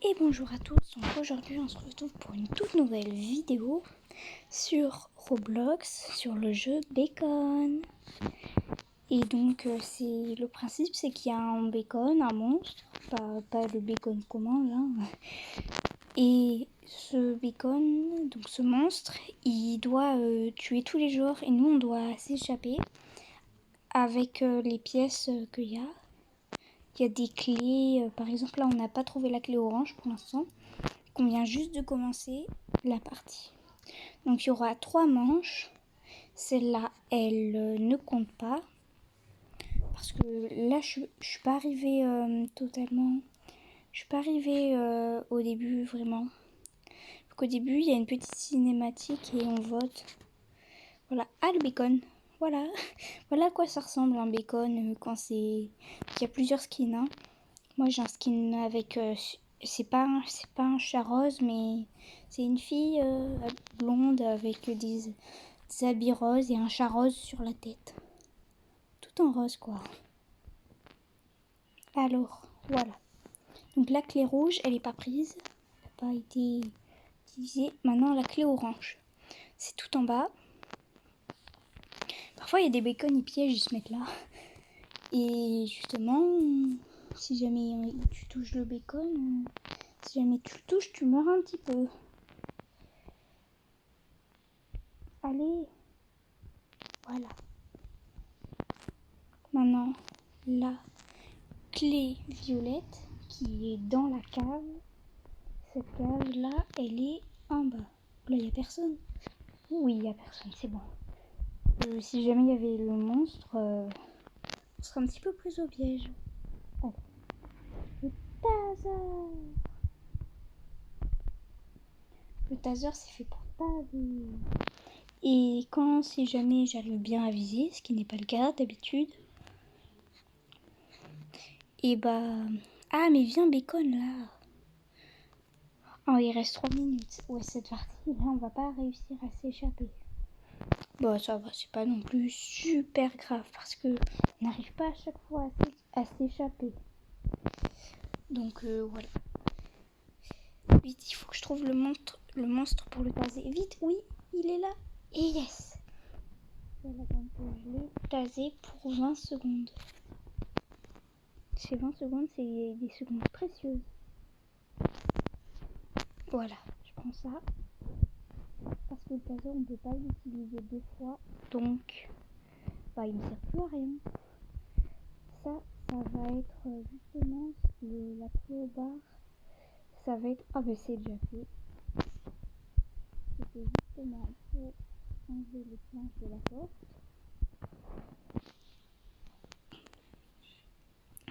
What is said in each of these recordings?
Et bonjour à tous, donc aujourd'hui on se retrouve pour une toute nouvelle vidéo sur Roblox, sur le jeu Bacon. Et donc le principe c'est qu'il y a un bacon, un monstre, pas le bacon commun là. Et ce bacon, donc ce monstre, il doit tuer tous les jours et nous on doit s'échapper avec les pièces qu'il y a. Il y a des clés, par exemple là on n'a pas trouvé la clé orange pour l'instant. On vient juste de commencer la partie. Donc il y aura 3 manches. Celle-là, elle ne compte pas. Parce que là, je suis pas arrivée totalement. Je suis pas arrivée au début vraiment. Donc au début, il y a une petite cinématique et on vote. Voilà. Ah, le bacon. Voilà. Voilà à quoi ça ressemble un bacon quand c'est. Il y a plusieurs skins. Hein. Moi, j'ai un skin avec. C'est pas un chat rose, mais c'est une fille blonde avec des habits roses et un chat rose sur la tête. Tout en rose, quoi. Alors, voilà. Donc la clé rouge, elle n'est pas prise. Elle n'a pas été utilisée. Maintenant, la clé orange. C'est tout en bas. Parfois, il y a des bacons, ils piègent, ils se mettent là. Et justement, si jamais tu touches le bacon, si jamais tu le touches, tu meurs un petit peu. Allez. Voilà. Maintenant, la clé violette qui est dans la cave. Cette cave-là, elle est en bas. Là, il n'y a personne. Oui, il n'y a personne, c'est bon. Si jamais il y avait le monstre, on serait un petit peu plus au piège. Allez. Le taser. Le taser, c'est fait pour taser. Et quand, si jamais j'arrive bien à viser, ce qui n'est pas le cas d'habitude, et bah... Ah, mais viens, bacon, là. Oh, il reste 3 minutes. Ouais, cette partie, là, on va pas réussir à s'échapper. Bon, ça va, c'est pas non plus super grave parce que on n'arrive pas à chaque fois à s'échapper. Donc, voilà. Vite, il faut que je trouve le monstre pour le taser. Vite, oui, il est là. Et yes. Voilà, donc je l'ai tasé pour 20 secondes. Ces 20 secondes, c'est des secondes précieuses. Voilà, je prends ça. Parce que le taser, on ne peut pas l'utiliser 2 fois. Donc, bah, il ne sert plus à rien. Ça va être justement la clé au bar. Ça va être... Ah, ben c'est déjà fait. C'était justement pour enlever les planches de la porte.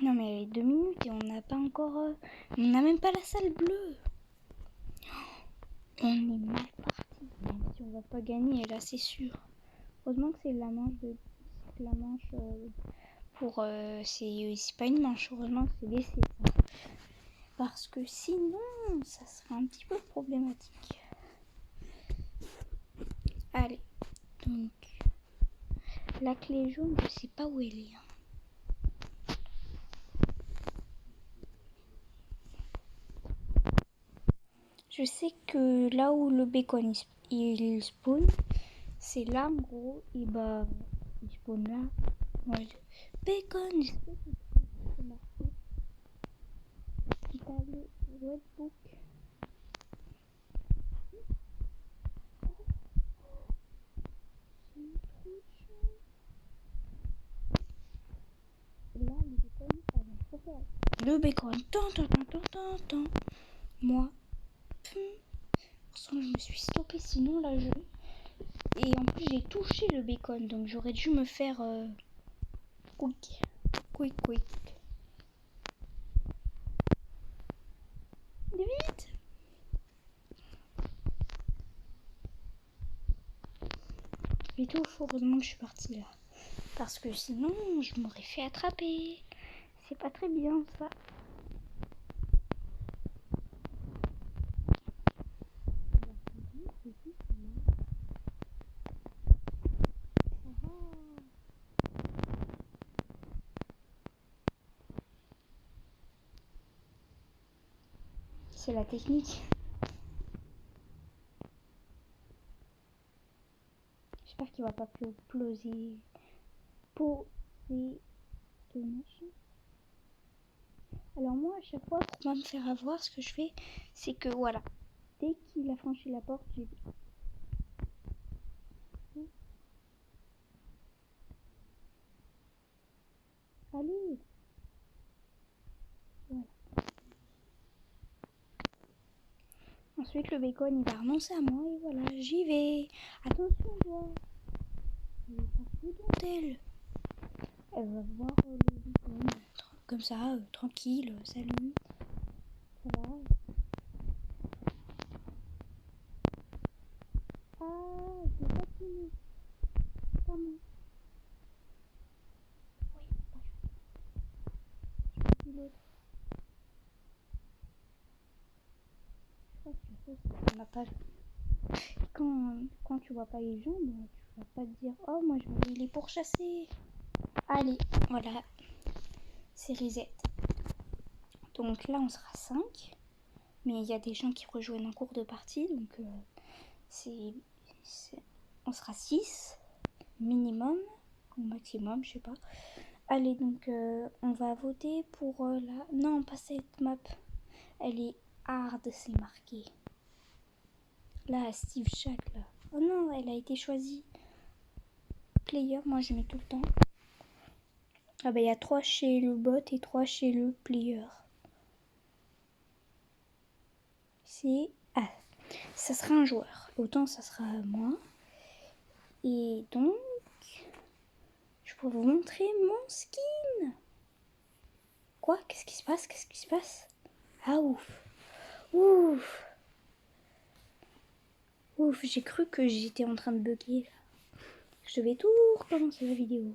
Non, mais 2 minutes et on n'a pas encore... on n'a même pas la salle bleue. On est mal parti. Même si on va pas gagner, là, c'est sûr. Heureusement que c'est la manche pour... c'est pas une manche. Heureusement que c'est laissé ça. Parce que sinon, ça serait un petit peu problématique. Allez. Donc, la clé jaune, je sais pas où elle est. Je sais que là où le bacon il spawn, c'est là en gros, et bah il spawn là. Ouais. Bacon, c'est marqué. T'as le webbook. Là, le bacon, ça va trop faire. Le bacon, tant. Moi, je me suis stoppée sinon là je... Et en plus j'ai touché le bacon, donc j'aurais dû me faire quick. Vite. Et tout, heureusement que je suis partie là. Parce que sinon, je m'aurais fait attraper. C'est pas très bien ça. C'est la technique. J'espère qu'il va pas poser de machin. Alors moi, à chaque fois, pour pas me faire avoir, ce que je fais, c'est que voilà, dès qu'il a franchi la porte, j'ai dit allez. Voilà. Ensuite, le bacon, il va renoncer à moi et voilà, j'y vais. Attention, toi. Elle est partout dont elle. Elle va voir le bacon comme ça, tranquille, salut. Ça va. Ah, je vais pas filmer. Pas moi. Oui, pas je. J'ai vu l'autre. Je crois que on n'a pas. Quand tu vois pas les gens, bah, tu vas pas te dire oh moi je vais les pourchasser. Allez, voilà, c'est reset. Donc là on sera 5, mais il y a des gens qui rejoignent en cours de partie, donc on sera 6 minimum ou maximum, je sais pas. Allez, donc on va voter pour la... Non, pas cette map. Elle est hard, c'est marqué. Là, Steve Shack, là. Oh non, elle a été choisie. Player, moi je mets tout le temps. Ah bah il y a 3 chez le bot et 3 chez le player. C'est... Ah, ça sera un joueur. Autant ça sera moi. Et donc... Je pourrais vous montrer mon skin. Quoi? Qu'est-ce qui se passe? Qu'est-ce qui se passe? Ah ouf. Ouf. Ouf, j'ai cru que j'étais en train de bugger. Je devais tout recommencer la vidéo.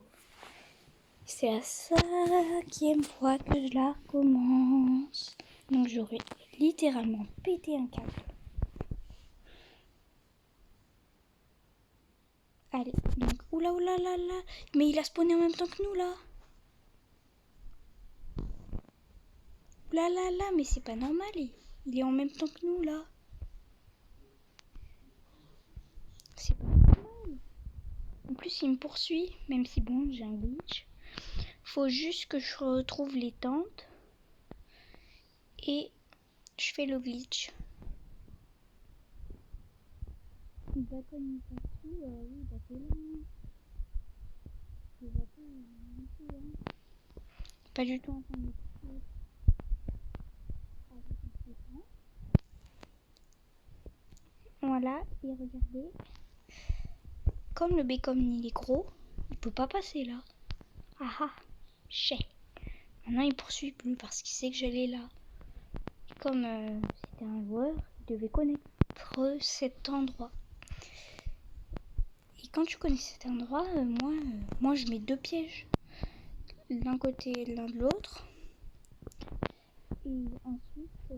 C'est la 5e fois que je la recommence. Donc j'aurais littéralement pété un câble. Allez, donc oula oula là là. Mais il a spawné en même temps que nous là. Oula là là, mais c'est pas normal. Il est en même temps que nous là. C'est pas normal. En plus il me poursuit, même si bon j'ai un glitch. Faut juste que je retrouve les tentes. Et je fais le glitch. D'accord, il me poursuit, oui, bah c'est là. Pas du tout en train de me poursuivre. Voilà, et regardez. Comme le bacon il est gros, il peut pas passer là. Ah ah, chais. Maintenant il poursuit plus parce qu'il sait que j'allais là. Et comme c'était un joueur, il devait connaître cet endroit. Et quand tu connais cet endroit, moi je mets 2 pièges. D'un côté et l'un de l'autre. Et ensuite,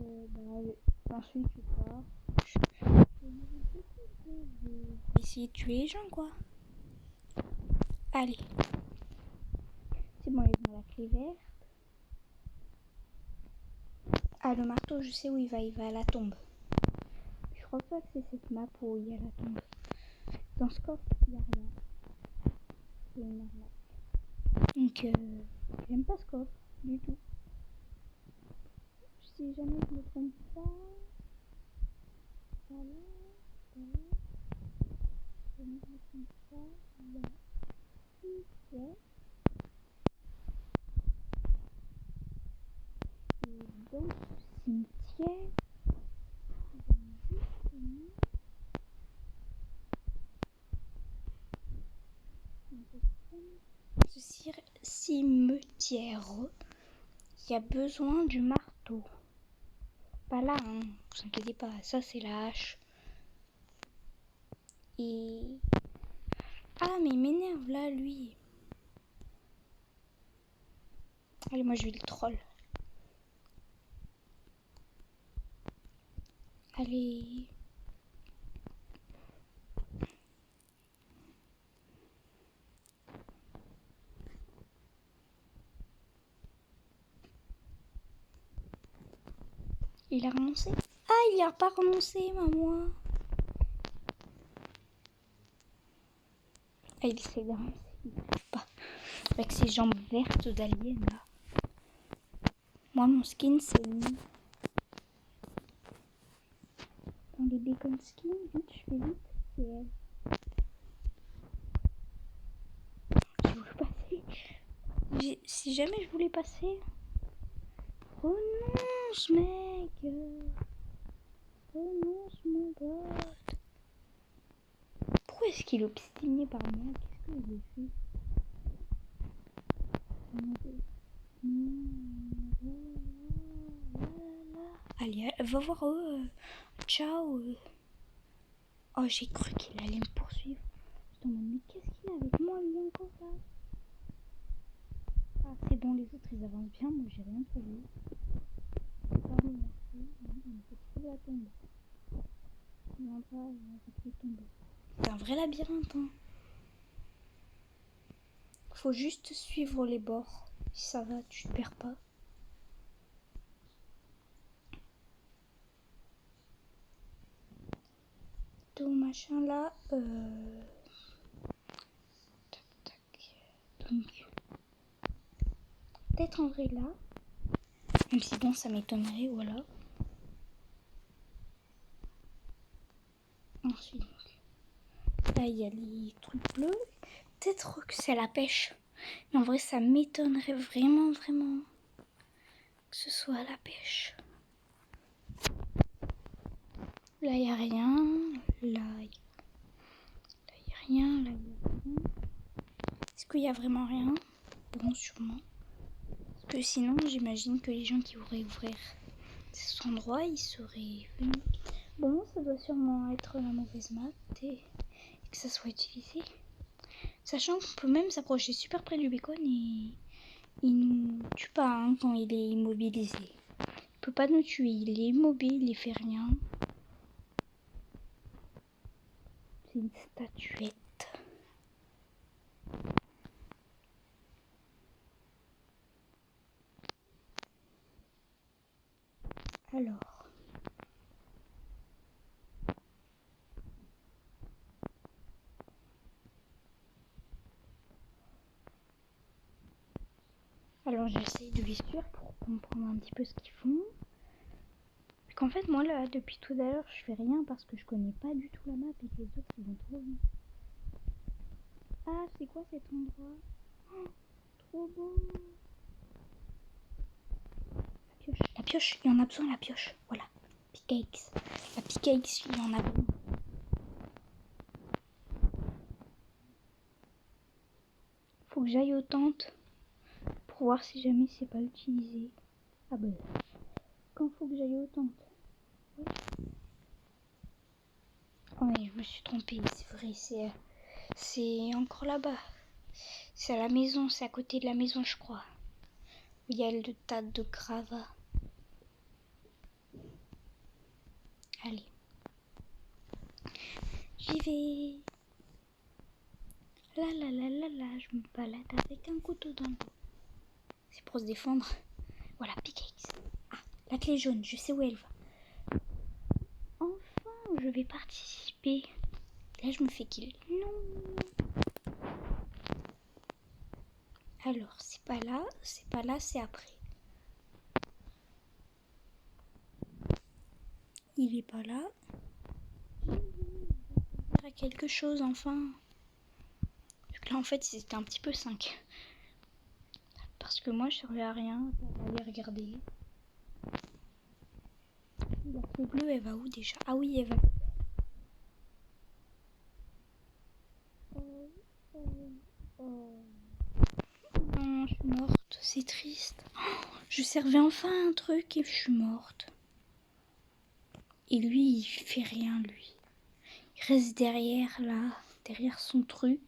ensuite je pars. Je vais essayer de tuer les gens quoi. Allez. C'est bon, ils ont la clé verte. Ah, le marteau, je sais où il va à la tombe. Je crois pas que c'est cette map où il y a la tombe. Dans ce coffre, il n'y a rien. C'est une arnaque. Donc, j'aime pas ce coffre, du tout. Si jamais je me trompe pas... Voilà, voilà. Si jamais je me trompe pas, il y a... Ouais. Et dans ce cimetière... Ce cimetière, il y a besoin du marteau. Pas là, hein, vous inquiétez pas, ça c'est la hache. Et... Ah, mais il m'énerve là, lui. Allez, moi je vais le troll. Allez. Il a renoncé? Ah, il a pas renoncé, maman. Ah, il essaie d'avancer. Il n'arrive pas. Avec ses jambes vertes d'alien, là. Moi, mon skin, c'est lui. Dans les bacon skins, vite, je fais vite. C'est elle. Je voulais passer. Si jamais je voulais passer. Renonce, mec. Renonce, mon pote. Pourquoi est-ce qu'il est obstiné par moi? Qu'est-ce que j'ai fait? Allez, va voir eux. Ciao. Oh, j'ai cru qu'il allait me poursuivre. Je me demande, mais qu'est-ce qu'il a avec moi, lui, encore ça? Ah, c'est bon, les autres, ils avancent bien. Moi, j'ai rien trouvé. Pardon, merci. Il me fait trop la tombe. Il viendra, il va tomber. C'est un vrai labyrinthe, hein. Faut juste suivre les bords. Si ça va, tu te perds pas. Tout machin là. Tac, tac. Donc, peut-être en vrai là. Même si bon, ça m'étonnerait, voilà. Ensuite, là, il y a les trucs bleus. Peut-être que c'est la pêche. Mais en vrai, ça m'étonnerait vraiment, vraiment que ce soit la pêche. Là, il n'y a rien. Là, il n'y a rien. Là, il n'y a rien. Est-ce qu'il y a vraiment rien? Bon, sûrement. Parce que sinon, j'imagine que les gens qui voudraient ouvrir cet endroit, ils seraient venus. Bon, ça doit sûrement être la mauvaise map et que ça soit utilisé. Sachant qu'on peut même s'approcher super près du bacon et il nous tue pas hein, quand il est immobilisé. Il peut pas nous tuer, il est immobile, il fait rien. C'est une statuette. Alors j'essaie de les suivre pour comprendre un petit peu ce qu'ils font. Parce qu'en fait moi là depuis tout à l'heure je fais rien parce que je connais pas du tout la map et que les autres ils vont trop vite. Ah c'est quoi cet endroit? Oh, trop beau. La pioche, il en a besoin la pioche. Voilà, pickaxe. La pickaxe il en a besoin. Faut que j'aille aux tentes pour voir si jamais c'est pas utilisé. Ah bah quand faut que j'aille aux tentes? Ouais. Oh mais je me suis trompée, c'est vrai, c'est encore là-bas. C'est à la maison, c'est à côté de la maison je crois. Où il y a le tas de gravats. Allez. J'y vais. La la la la la, je me balade avec un couteau dans le dos. C'est pour se défendre. Voilà, pickaxe. Ah, la clé jaune, je sais où elle va. Enfin, je vais participer. Là, je me fais kill. Non. Alors, c'est pas là, c'est après. Il est pas là. Il y a quelque chose, enfin. Parce que là, en fait, c'était un petit peu 5. Parce que moi, je servais à rien. À aller regarder. La clé bleue, elle va où déjà? Ah oui, elle va. Non, je suis morte, c'est triste. Oh, je servais enfin un truc et je suis morte. Et lui, il fait rien, lui. Il reste derrière, là, derrière son truc.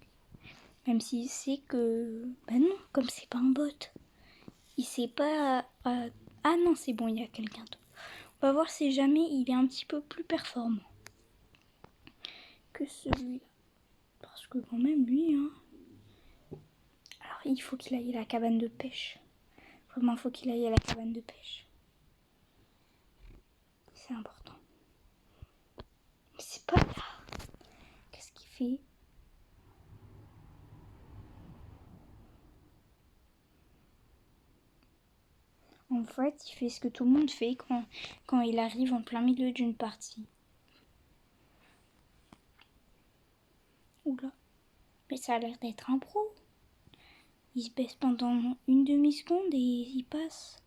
Même s'il sait que... Bah non, comme c'est pas un bot. Il sait pas... Ah non, c'est bon, il y a quelqu'un d'autre. On va voir si jamais il est un petit peu plus performant que celui-là. Parce que quand même, lui, hein... Alors, il faut qu'il aille à la cabane de pêche. Vraiment, il faut qu'il aille à la cabane de pêche. C'est important. Mais c'est pas là. Qu'est-ce qu'il fait? En fait, il fait ce que tout le monde fait quand il arrive en plein milieu d'une partie. Oula. Mais ça a l'air d'être un pro. Il se baisse pendant une demi-seconde et il passe.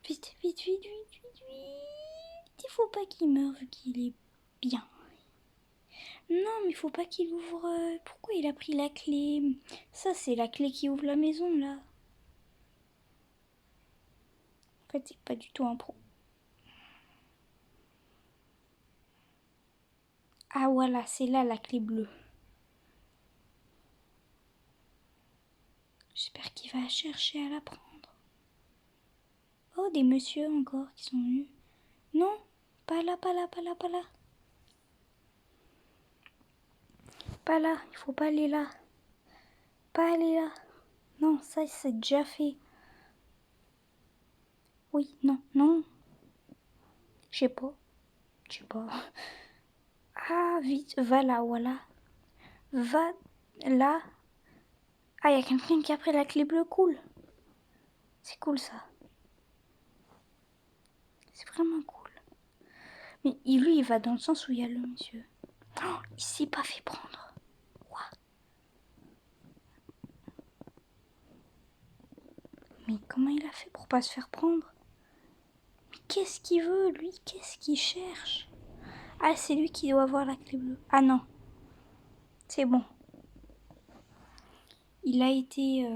Vite, vite, vite, vite, vite, vite. Il faut pas qu'il meure vu qu'il est bien. Non, mais il faut pas qu'il ouvre... Pourquoi il a pris la clé? Ça, c'est la clé qui ouvre la maison, là. En fait, c'est pas du tout un pro. Ah, voilà, c'est là la clé bleue. J'espère qu'il va chercher à la prendre. Oh, des messieurs encore qui sont venus. Non, pas là, pas là, pas là, pas là. Pas là, il faut pas aller là. Pas aller là. Non, ça c'est déjà fait. Oui, non, non. Je sais pas. Je sais pas. Ah, vite, va là, voilà. Va là. Ah, il y a quelqu'un qui a pris la clé bleue, cool. C'est cool ça. C'est vraiment cool. Mais lui, il va dans le sens où il y a le monsieur. Oh, il s'est pas fait prendre. Quoi? Mais comment il a fait pour pas se faire prendre? Mais qu'est-ce qu'il veut, lui? Qu'est-ce qu'il cherche? Ah, c'est lui qui doit avoir la clé bleue. Ah non. C'est bon. Il a été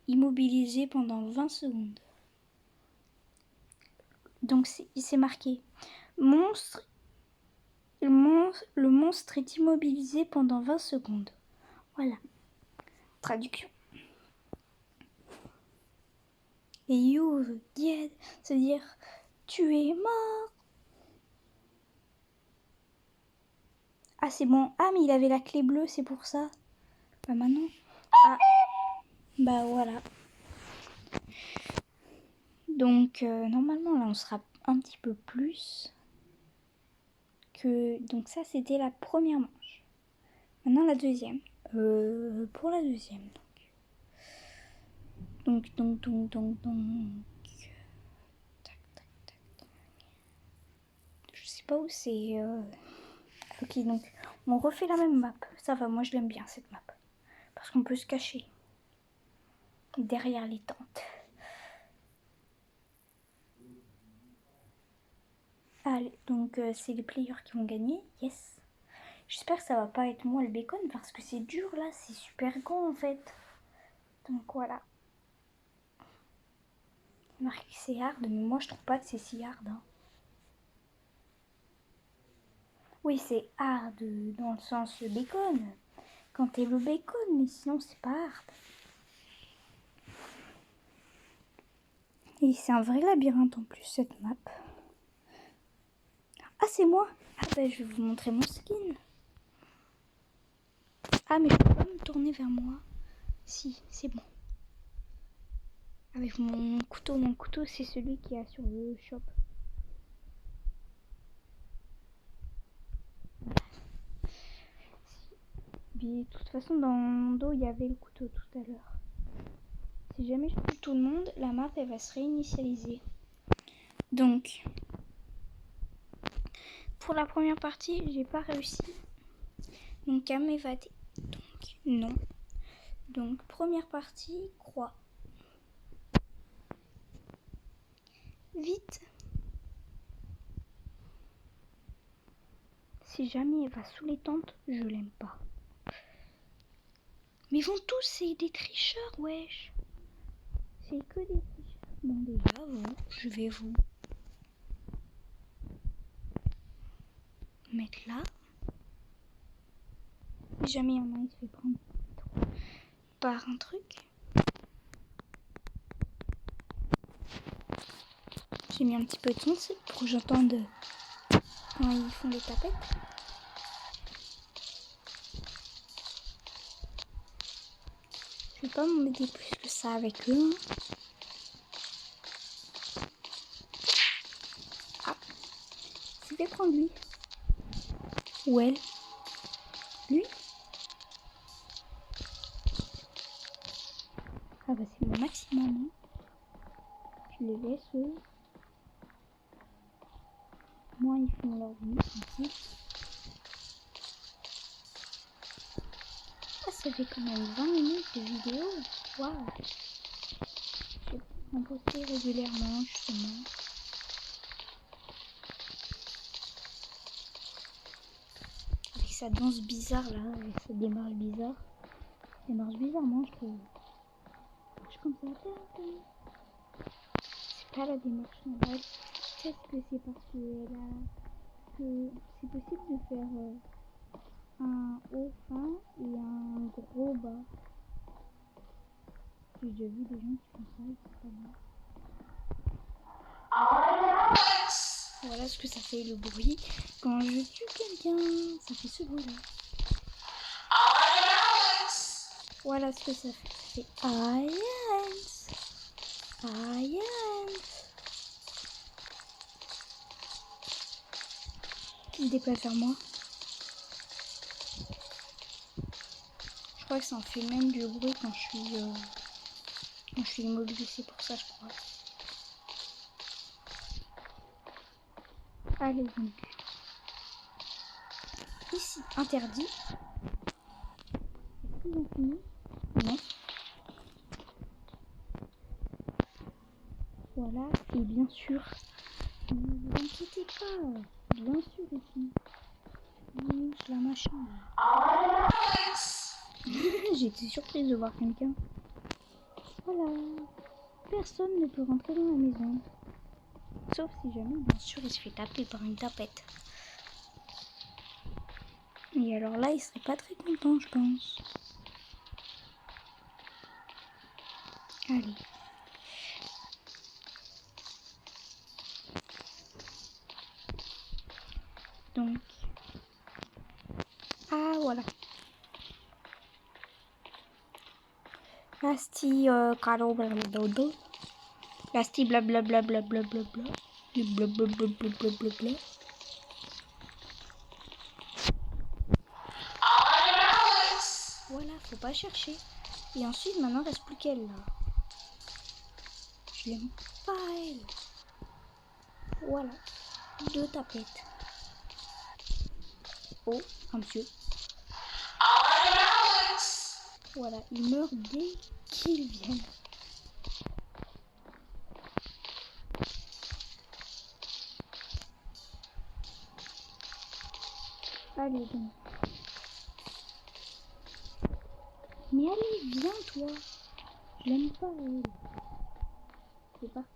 immobilisé pendant 20 secondes. Donc il s'est marqué. Monstre. Le monstre est immobilisé pendant 20 secondes. Voilà. Traduction. Et you dead, c'est-à-dire tu es mort. Ah c'est bon. Ah mais il avait la clé bleue, c'est pour ça. Bah maintenant. Ah. Bah voilà. Donc normalement là on sera un petit peu plus que... Donc ça c'était la première manche. Maintenant la deuxième. Pour la deuxième donc. Tac, tac, tac. Je sais pas où c'est. Ok donc on refait la même map. Ça va, moi je l'aime bien cette map. Parce qu'on peut se cacher derrière les tentes. Allez, donc c'est les players qui vont gagner. Yes. J'espère que ça va pas être moi le bacon parce que c'est dur là, c'est super grand en fait. Donc voilà. Marqué que c'est hard, mais moi je trouve pas que c'est si hard. Hein. Oui, c'est hard dans le sens bacon. Quand t'es le bacon, mais sinon c'est pas hard. Et c'est un vrai labyrinthe en plus cette map. Ah c'est moi. Ah bah je vais vous montrer mon skin. Ah mais je peux pas me tourner vers moi. Si, c'est bon. Avec mon couteau c'est celui qui a sur le shop. Puis, de toute façon dans mon dos il y avait le couteau tout à l'heure. Si jamais je tue tout le monde, la map elle va se réinitialiser. Donc, pour la première partie, j'ai pas réussi. Donc à m'évader. Donc non. Donc première partie, croix. Vite. Si jamais elle va sous les tentes, je l'aime pas. Mais ils vont tous, c'est des tricheurs, wesh. C'est que des tricheurs. Bon déjà, vous, je vais vous mettre là. Si jamais il y en a, il se fait prendre par un truc. J'ai mis un petit peu de son pour que j'entende quand ils font les tapettes. Je vais pas m'embêter plus que ça avec eux. vais prendre lui. Ou elle. Lui. Ah bah c'est mon maximum. Hein. Je les laisse eux. Moi ils font leur vie tranquille. Ah ça fait quand même 20 minutes de vidéo. Waouh. Je vais en poster régulièrement justement. Avec sa danse bizarre là, avec sa démarche bizarre. Elle marche bizarrement je trouve. Elle marche comme ça. C'est pas la démarche normale. Peut-être que c'est parce que c'est possible de faire un haut fin et un gros bas. J'ai déjà vu des gens qui font ça et c'est pas bon. Voilà ce que ça fait le bruit quand je tue quelqu'un. Ça fait ce bruit là. Voilà ce que ça fait. Ça fait Alliance. Qui se déplace vers moi. Je crois que ça en fait même du bruit quand je suis immobile. C'est pour ça je crois. Allez donc. Ici, interdit. Est-ce qu'ils ont fini? Non. Voilà, et bien sûr, ne vous inquiétez pas, bien sûr ici, la machin. J'étais surprise de voir quelqu'un. Voilà, personne ne peut rentrer dans la maison. Sauf si jamais, bien sûr, il se fait taper par une tapette. Et alors là, il serait pas très content, je pense. Allez. Donc. Ah, voilà. Lasti, caro, blablabla. Lasti, blablabla. Blablabla. Voilà, faut pas chercher. Et ensuite, maintenant, il reste plus qu'elle là. Je l'aime pas elle. Voilà, 2 tapettes. Oh, un monsieur. Voilà, il meurt dès qu'ils viennent. Allez, donc. Mais allez, viens toi. Je l'aime pas elle. C'est parti.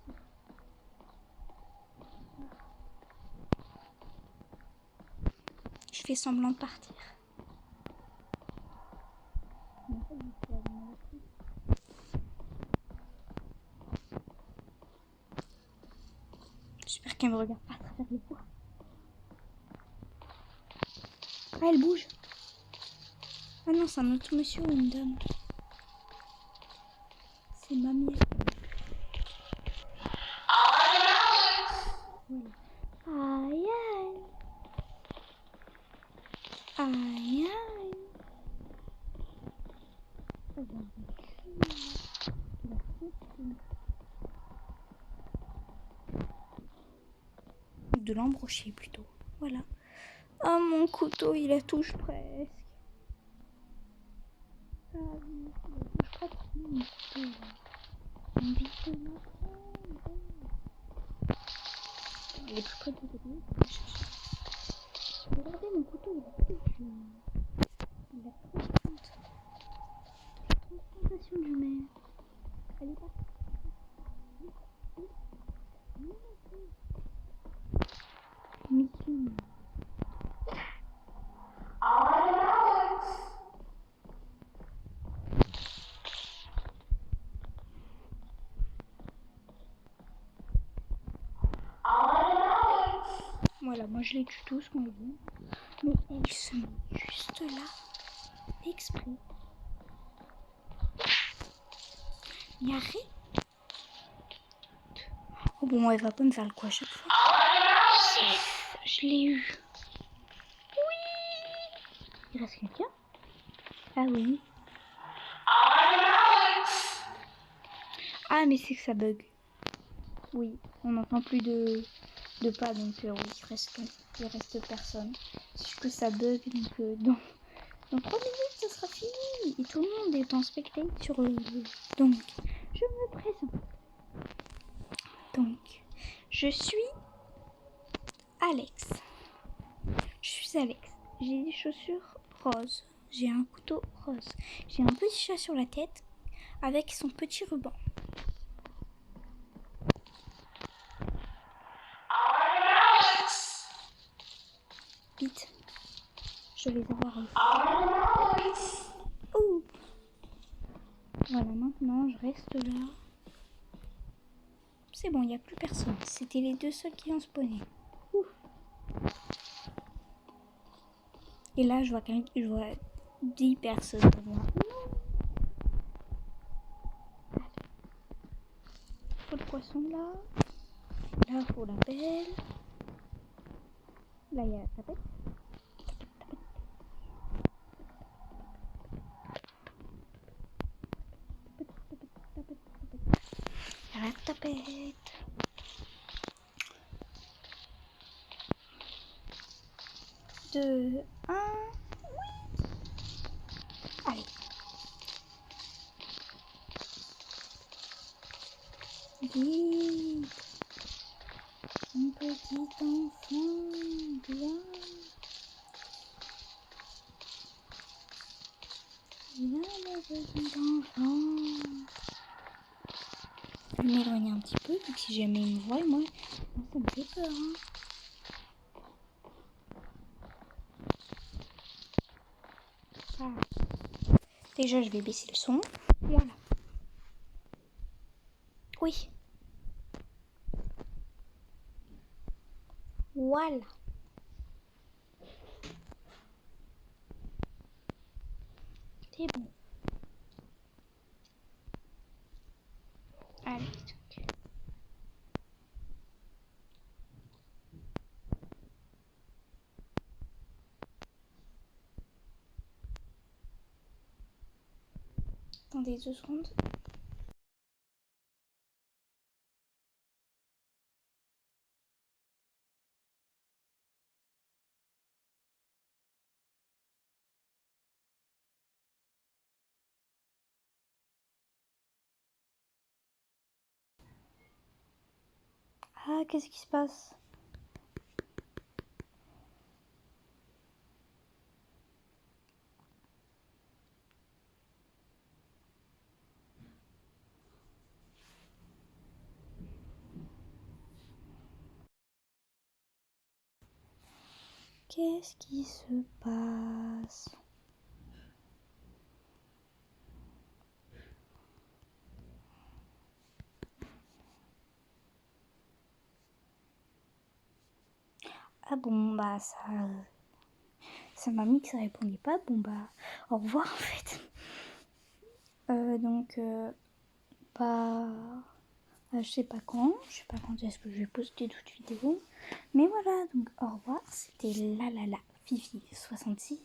Je fais semblant de partir. J'espère qu'elle me regarde pas à travers les bois. Ah, elle bouge. Ah non, c'est un autre monsieur ou une dame. C'est mamie. Voilà. Aïe aïe. Aïe aïe. De l'embrocher plutôt. Voilà. Ah, mon couteau, il la touche presque. Ah oui, il la touche presque, mon couteau. J'ai envie de m'apprendre. Il est plus près de l'autre. Regardez, mon couteau, il la touche. Il a trop honte. Transplantation du mec. Elle est partie. Mickey. Voilà, moi je les tue tous quand ils viennent. Mais elles sont juste là, exprès. Mais arrête. Oh bon, elle va pas me faire le coup à chaque fois. Je Je l'ai eu. Oui. Il reste quelqu'un? Ah oui. Ah mais c'est que ça bug. Oui, on n'entend plus de pas, donc oui, il reste personne. C'est que ça bug, donc dans 3 minutes, ça sera fini. Et tout le monde est en spectacle sur le... Donc, je me présente. Donc, je suis Alex. Je suis Alex. J'ai des chaussures roses. J'ai un couteau rose. J'ai un petit chat sur la tête avec son petit ruban. Vite. Je vais avoir un... Oh. Voilà, maintenant je reste là. C'est bon, il n'y a plus personne. C'était les deux seuls qui ont spawné. Ouf. Et là, je vois 10 personnes devant moi. Faut le poisson là. Là, faut la pelle. Là, il y a la tapette. La tapette. 2, 1. Oui. Allez. Vite. Mon petit enfant, viens. Viens, mon petit enfant. Je vais m'éloigner un petit peu, vu que si jamais il me voit, moi, ça me fait peur. Hein. Ah. Déjà, je vais baisser le son. Voilà. Oui. Voilà. C'est bon. Allez. Attendez 2 secondes. Ah, qu'est-ce qui se passe? Qu'est-ce qui se passe? Ah bon, bah ça m'a mis que ça répondait pas. Bon bah, au revoir en fait. Donc, bah, je sais pas quand est-ce que je vais poster d'autres vidéos. Mais voilà, donc au revoir. C'était la Fifi 66.